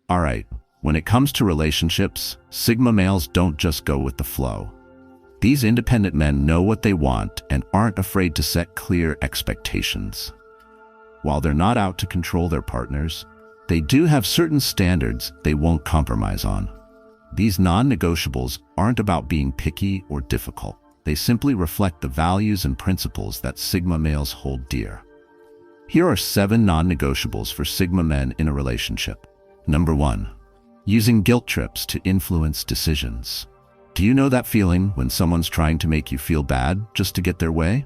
Alright, when it comes to relationships, Sigma males don't just go with the flow. These independent men know what they want and aren't afraid to set clear expectations. While they're not out to control their partners, they do have certain standards they won't compromise on. These non-negotiables aren't about being picky or difficult. They simply reflect the values and principles that Sigma males hold dear. Here are 7 non-negotiables for Sigma men in a relationship. Number 1. Using guilt trips to influence decisions. Do you know that feeling when someone's trying to make you feel bad just to get their way?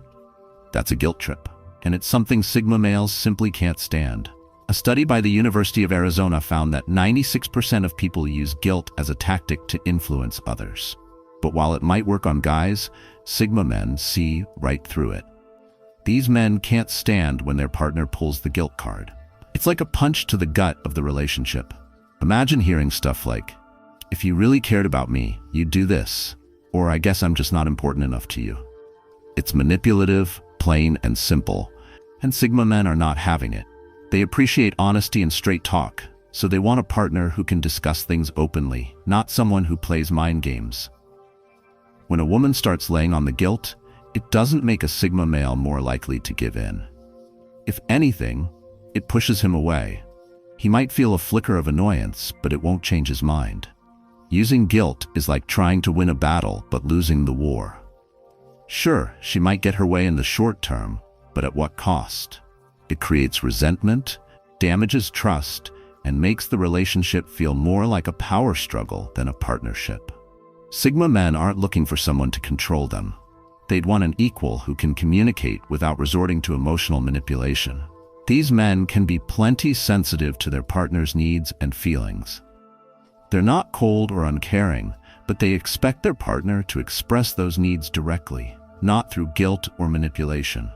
That's a guilt trip, and it's something Sigma males simply can't stand. A study by the University of Arizona found that 96% of people use guilt as a tactic to influence others. But while it might work on guys, Sigma men see right through it. These men can't stand when their partner pulls the guilt card. It's like a punch to the gut of the relationship. Imagine hearing stuff like, "If you really cared about me, you'd do this," or "I guess I'm just not important enough to you." It's manipulative, plain and simple, and Sigma men are not having it. They appreciate honesty and straight talk, so they want a partner who can discuss things openly, not someone who plays mind games. When a woman starts laying on the guilt, it doesn't make a Sigma male more likely to give in. If anything, it pushes him away. He might feel a flicker of annoyance, but it won't change his mind. Using guilt is like trying to win a battle but losing the war. Sure, she might get her way in the short term, but at what cost? It creates resentment, damages trust, and makes the relationship feel more like a power struggle than a partnership. Sigma men aren't looking for someone to control them. They'd want an equal who can communicate without resorting to emotional manipulation. These men can be plenty sensitive to their partner's needs and feelings. They're not cold or uncaring, but they expect their partner to express those needs directly, not through guilt or manipulation.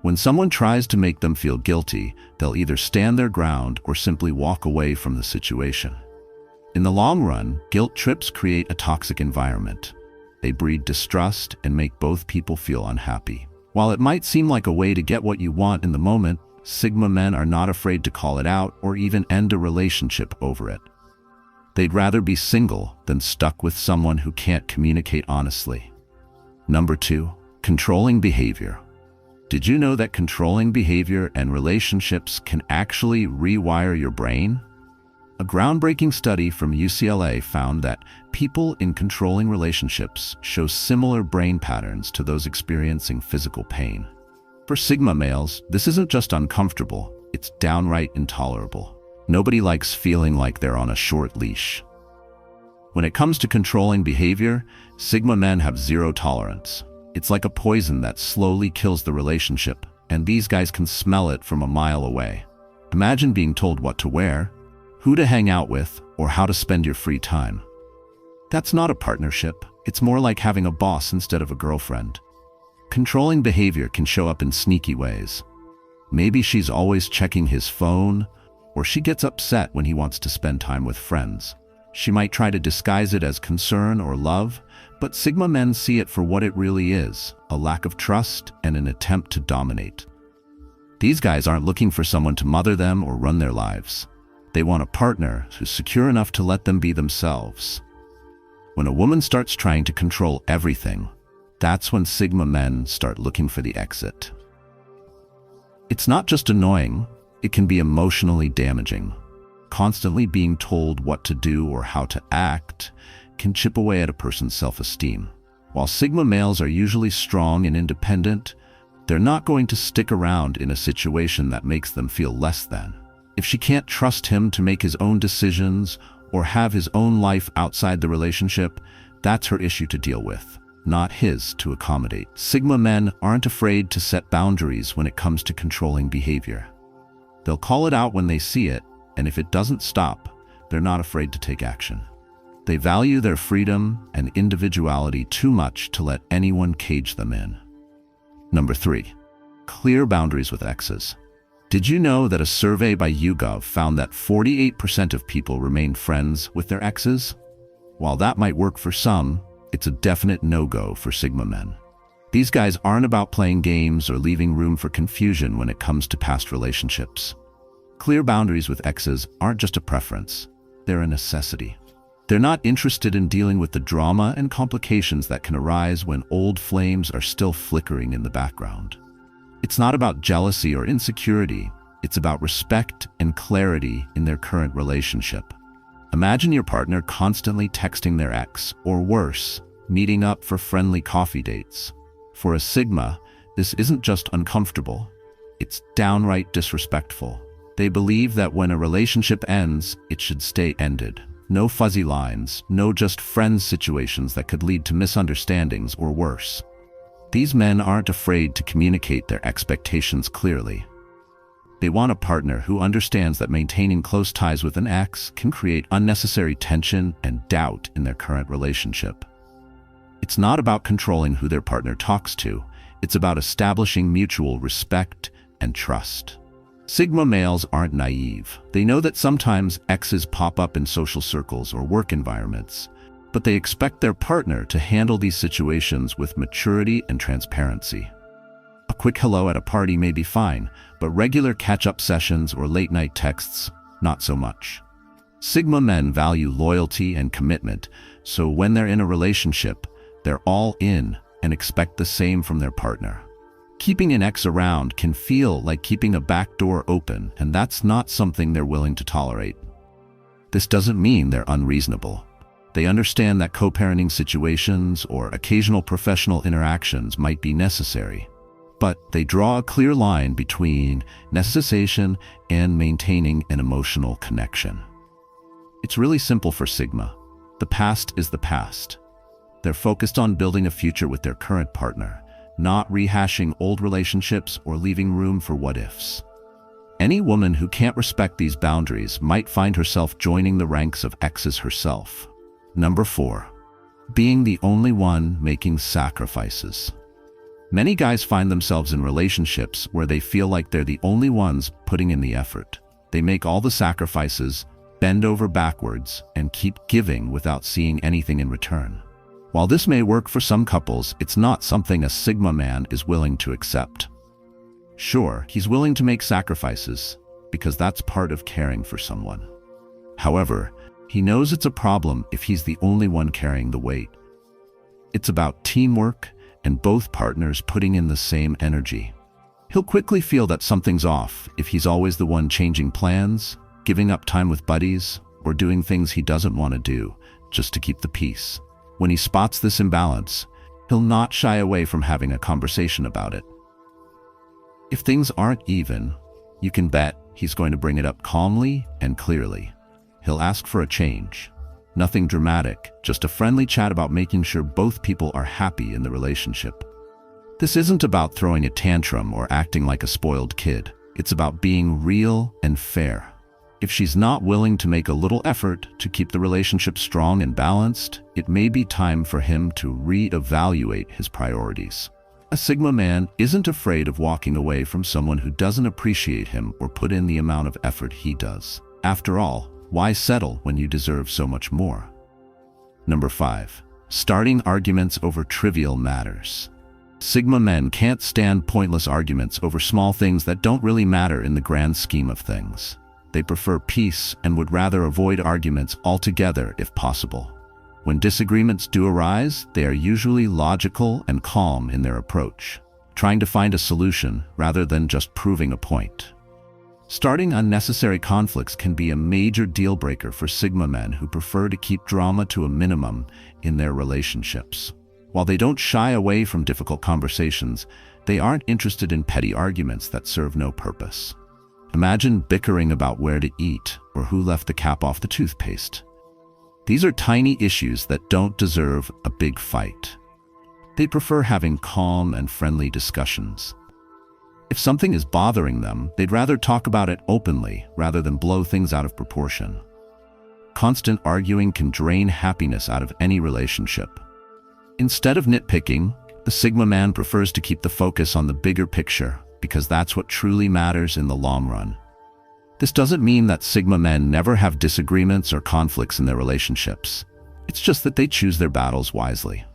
When someone tries to make them feel guilty, they'll either stand their ground or simply walk away from the situation. In the long run, guilt trips create a toxic environment. They breed distrust and make both people feel unhappy. While it might seem like a way to get what you want in the moment, Sigma men are not afraid to call it out or even end a relationship over it. They'd rather be single than stuck with someone who can't communicate honestly. Number 2, controlling behavior. Did you know that controlling behavior and relationships can actually rewire your brain? A groundbreaking study from UCLA found that people in controlling relationships show similar brain patterns to those experiencing physical pain. For Sigma males, this isn't just uncomfortable, it's downright intolerable. Nobody likes feeling like they're on a short leash. When it comes to controlling behavior, Sigma men have zero tolerance. It's like a poison that slowly kills the relationship, and these guys can smell it from a mile away. Imagine being told what to wear, who to hang out with, or how to spend your free time. That's not a partnership. It's more like having a boss instead of a girlfriend. Controlling behavior can show up in sneaky ways. Maybe she's always checking his phone, or she gets upset when he wants to spend time with friends. She might try to disguise it as concern or love, but Sigma men see it for what it really is, a lack of trust and an attempt to dominate. These guys aren't looking for someone to mother them or run their lives. They want a partner who's secure enough to let them be themselves. When a woman starts trying to control everything, that's when Sigma men start looking for the exit. It's not just annoying, it can be emotionally damaging. Constantly being told what to do or how to act can chip away at a person's self-esteem. While Sigma males are usually strong and independent, they're not going to stick around in a situation that makes them feel less than. If she can't trust him to make his own decisions or have his own life outside the relationship, that's her issue to deal with, not his to accommodate. Sigma men aren't afraid to set boundaries when it comes to controlling behavior. They'll call it out when they see it, and if it doesn't stop, they're not afraid to take action. They value their freedom and individuality too much to let anyone cage them in. Number 3, clear boundaries with exes. Did you know that a survey by YouGov found that 48% of people remain friends with their exes? While that might work for some, it's a definite no-go for Sigma men. These guys aren't about playing games or leaving room for confusion when it comes to past relationships. Clear boundaries with exes aren't just a preference. they're a necessity. They're not interested in dealing with the drama and complications that can arise when old flames are still flickering in the background. It's not about jealousy or insecurity. It's about respect and clarity in their current relationship. Imagine your partner constantly texting their ex, or worse, meeting up for friendly coffee dates. For a Sigma, this isn't just uncomfortable, it's downright disrespectful. They believe that when a relationship ends, it should stay ended. No fuzzy lines, no just friends situations that could lead to misunderstandings or worse. These men aren't afraid to communicate their expectations clearly. They want a partner who understands that maintaining close ties with an ex can create unnecessary tension and doubt in their current relationship. It's not about controlling who their partner talks to. It's about establishing mutual respect and trust. Sigma males aren't naive. They know that sometimes exes pop up in social circles or work environments, but they expect their partner to handle these situations with maturity and transparency. A quick hello at a party may be fine, but regular catch-up sessions or late-night texts, not so much. Sigma men value loyalty and commitment, so when they're in a relationship, they're all in and expect the same from their partner. Keeping an ex around can feel like keeping a back door open, and that's not something they're willing to tolerate. This doesn't mean they're unreasonable. They understand that co-parenting situations or occasional professional interactions might be necessary, but they draw a clear line between necessation and maintaining an emotional connection. It's really simple for Sigma. The past is the past. They're focused on building a future with their current partner, not rehashing old relationships or leaving room for what-ifs. Any woman who can't respect these boundaries might find herself joining the ranks of exes herself. Number 4. Being the only one making sacrifices. Many guys find themselves in relationships where they feel like they're the only ones putting in the effort. They make all the sacrifices, bend over backwards, and keep giving without seeing anything in return. While this may work for some couples, it's not something a Sigma man is willing to accept. Sure, he's willing to make sacrifices, because that's part of caring for someone. However, he knows it's a problem if he's the only one carrying the weight. It's about teamwork and both partners putting in the same energy. He'll quickly feel that something's off if he's always the one changing plans, giving up time with buddies, or doing things he doesn't want to do just to keep the peace. When he spots this imbalance, he'll not shy away from having a conversation about it. If things aren't even, you can bet he's going to bring it up calmly and clearly. He'll ask for a change. Nothing dramatic, just a friendly chat about making sure both people are happy in the relationship. This isn't about throwing a tantrum or acting like a spoiled kid. It's about being real and fair. If she's not willing to make a little effort to keep the relationship strong and balanced, it may be time for him to re-evaluate his priorities. A Sigma man isn't afraid of walking away from someone who doesn't appreciate him or put in the amount of effort he does. After all, why settle when you deserve so much more? Number 5. Starting arguments over trivial matters. Sigma men can't stand pointless arguments over small things that don't really matter in the grand scheme of things. They prefer peace and would rather avoid arguments altogether if possible. When disagreements do arise, they are usually logical and calm in their approach, trying to find a solution rather than just proving a point. Starting unnecessary conflicts can be a major deal breaker for Sigma men who prefer to keep drama to a minimum in their relationships. While they don't shy away from difficult conversations, they aren't interested in petty arguments that serve no purpose. Imagine bickering about where to eat or who left the cap off the toothpaste. These are tiny issues that don't deserve a big fight. They prefer having calm and friendly discussions. If something is bothering them, they'd rather talk about it openly rather than blow things out of proportion. Constant arguing can drain happiness out of any relationship. Instead of nitpicking, the Sigma man prefers to keep the focus on the bigger picture, because that's what truly matters in the long run. This doesn't mean that Sigma men never have disagreements or conflicts in their relationships. It's just that they choose their battles wisely.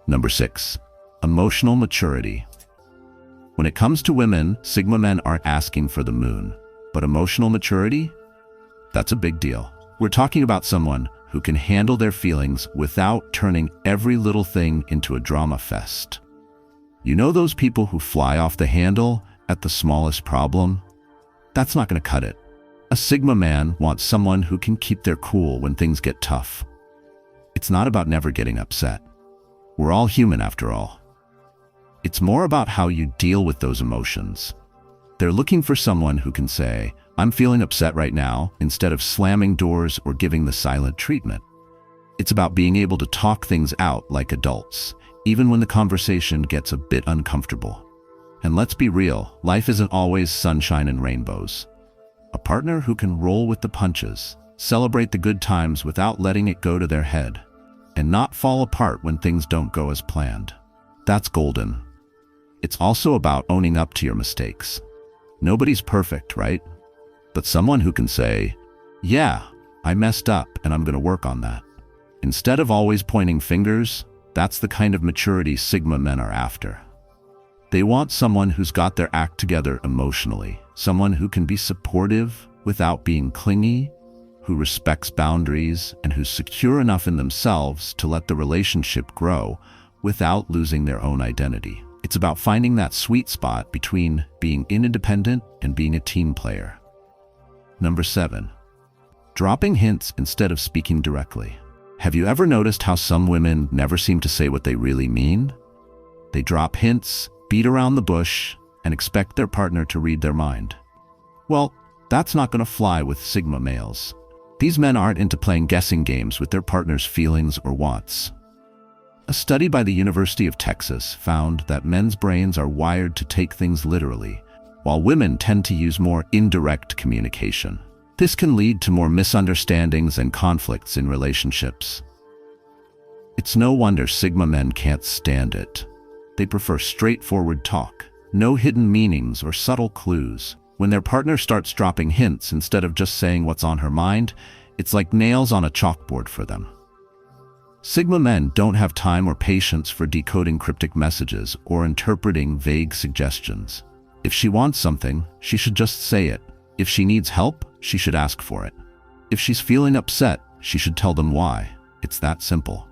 Number 6. Emotional maturity. When it comes to women, Sigma men aren't asking for the moon, but emotional maturity? That's a big deal. We're talking about someone who can handle their feelings without turning every little thing into a drama fest. You know those people who fly off the handle at the smallest problem? That's not going to cut it. A Sigma man wants someone who can keep their cool when things get tough. It's not about never getting upset. We're all human after all. It's more about how you deal with those emotions. They're looking for someone who can say, "I'm feeling upset right now," instead of slamming doors or giving the silent treatment. It's about being able to talk things out like adults, even when the conversation gets a bit uncomfortable. And let's be real, life isn't always sunshine and rainbows. A partner who can roll with the punches, celebrate the good times without letting it go to their head, and not fall apart when things don't go as planned. That's golden. It's also about owning up to your mistakes. Nobody's perfect, right? But someone who can say, "Yeah, I messed up and I'm going to work on that." Instead of always pointing fingers, that's the kind of maturity Sigma men are after. They want someone who's got their act together emotionally, someone who can be supportive without being clingy, who respects boundaries, and who's secure enough in themselves to let the relationship grow without losing their own identity. It's about finding that sweet spot between being independent and being a team player. Number 7, dropping hints instead of speaking directly. Have you ever noticed how some women never seem to say what they really mean? They drop hints, beat around the bush, and expect their partner to read their mind. Well, that's not going to fly with Sigma males. These men aren't into playing guessing games with their partner's feelings or wants. A study by the University of Texas found that men's brains are wired to take things literally, while women tend to use more indirect communication. This can lead to more misunderstandings and conflicts in relationships. It's no wonder Sigma men can't stand it. They prefer straightforward talk, no hidden meanings or subtle clues. When their partner starts dropping hints instead of just saying what's on her mind, it's like nails on a chalkboard for them. Sigma men don't have time or patience for decoding cryptic messages or interpreting vague suggestions. If she wants something, she should just say it. If she needs help, she should ask for it. If she's feeling upset, she should tell them why. It's that simple.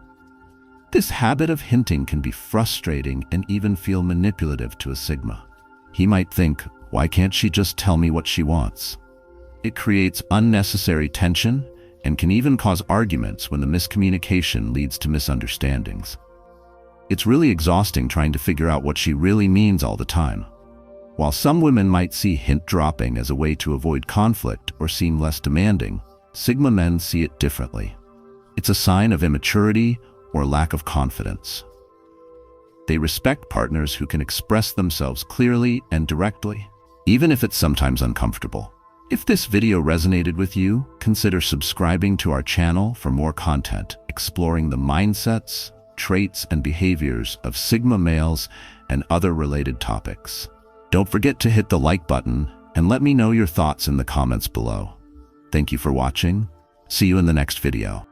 This habit of hinting can be frustrating and even feel manipulative to a Sigma. He might think, "Why can't she just tell me what she wants?" It creates unnecessary tension and can even cause arguments when the miscommunication leads to misunderstandings. It's really exhausting trying to figure out what she really means all the time. While some women might see hint dropping as a way to avoid conflict or seem less demanding, Sigma men see it differently. It's a sign of immaturity or lack of confidence. They respect partners who can express themselves clearly and directly, even if it's sometimes uncomfortable. If this video resonated with you, consider subscribing to our channel for more content exploring the mindsets, traits, and behaviors of Sigma males and other related topics. Don't forget to hit the like button and let me know your thoughts in the comments below. Thank you for watching. See you in the next video.